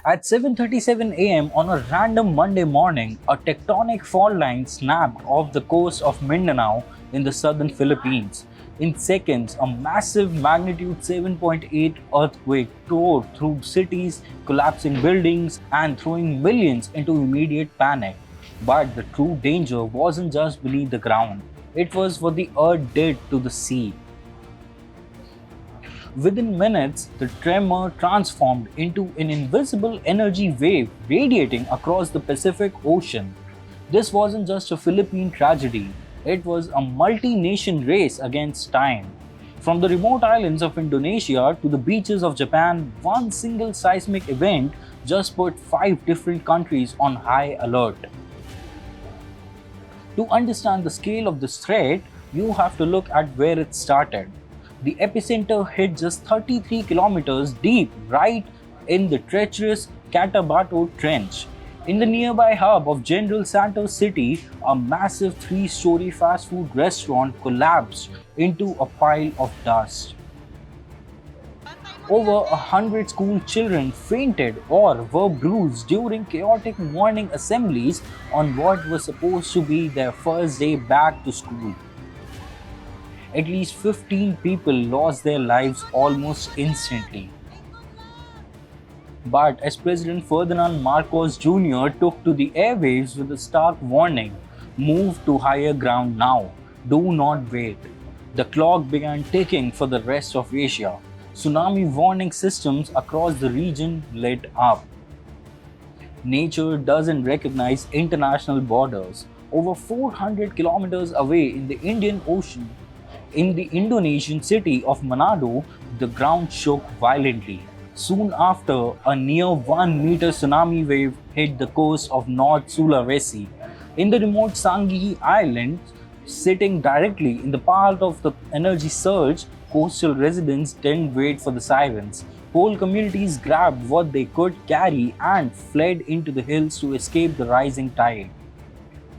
At 7:37 a.m. on a random Monday morning, a tectonic fault line snapped off the coast of Mindanao in the southern Philippines. In seconds, a massive magnitude 7.8 earthquake tore through cities, collapsing buildings and throwing millions into immediate panic. But the true danger wasn't just beneath the ground, it was what the earth did to the sea. Within minutes, the tremor transformed into an invisible energy wave radiating across the Pacific Ocean. This wasn't just a Philippine tragedy, it was a multi nation race against time. From the remote islands of Indonesia to the beaches of Japan, one single seismic event just put five different countries on high alert. To understand the scale of this threat, you have to look at where it started. The epicenter hit just 33 kilometers deep right in the treacherous Catabato Trench. In the nearby hub of General Santos City, a massive three-story fast food restaurant collapsed into a pile of dust. Over 100 school children fainted or were bruised during chaotic morning assemblies on what was supposed to be their first day back to school. At least 15 people lost their lives almost instantly. But as President Ferdinand Marcos Jr. took to the airwaves with a stark warning, move to higher ground now, do not wait. The clock began ticking for the rest of Asia. Tsunami warning systems across the region lit up. Nature doesn't recognize international borders. Over 400 kilometers away in the Indian Ocean, in the Indonesian city of Manado, the ground shook violently. Soon after, a near 1 meter tsunami wave hit the coast of North Sulawesi. In the remote Sangihe Island, sitting directly in the path of the energy surge, coastal residents didn't wait for the sirens. Whole communities grabbed what they could carry and fled into the hills to escape the rising tide.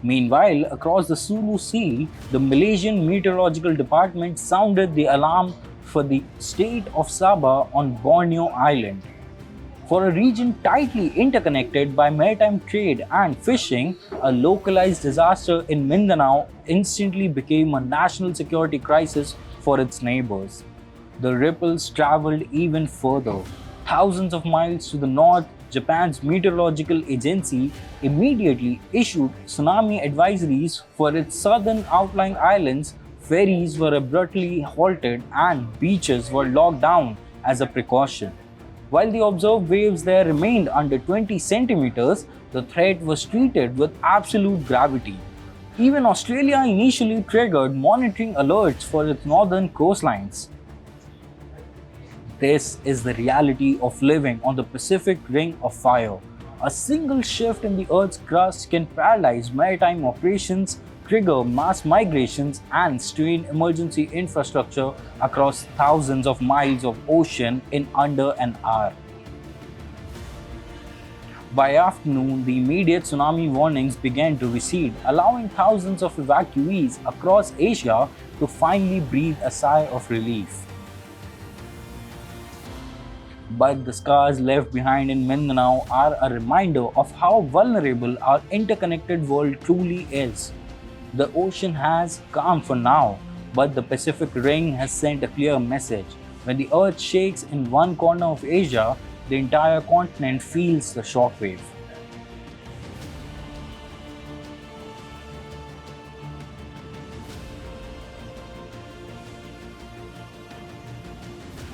Meanwhile, across the Sulu Sea, the Malaysian Meteorological Department sounded the alarm for the state of Sabah on Borneo Island. For a region tightly interconnected by maritime trade and fishing, a localized disaster in Mindanao instantly became a national security crisis for its neighbors. The ripples traveled even further. Thousands of miles to the north, Japan's meteorological agency immediately issued tsunami advisories for its southern outlying islands. Ferries were abruptly halted and beaches were locked down as a precaution. While the observed waves there remained under 20 centimeters, the threat was treated with absolute gravity. Even Australia initially triggered monitoring alerts for its northern coastlines. This is the reality of living on the Pacific Ring of Fire. A single shift in the Earth's crust can paralyze maritime operations, trigger mass migrations, and strain emergency infrastructure across thousands of miles of ocean in under an hour. By afternoon, the immediate tsunami warnings began to recede, allowing thousands of evacuees across Asia to finally breathe a sigh of relief. But the scars left behind in Mindanao are a reminder of how vulnerable our interconnected world truly is. The ocean has calmed for now, but the Pacific Ring has sent a clear message. When the earth shakes in one corner of Asia, the entire continent feels the shockwave.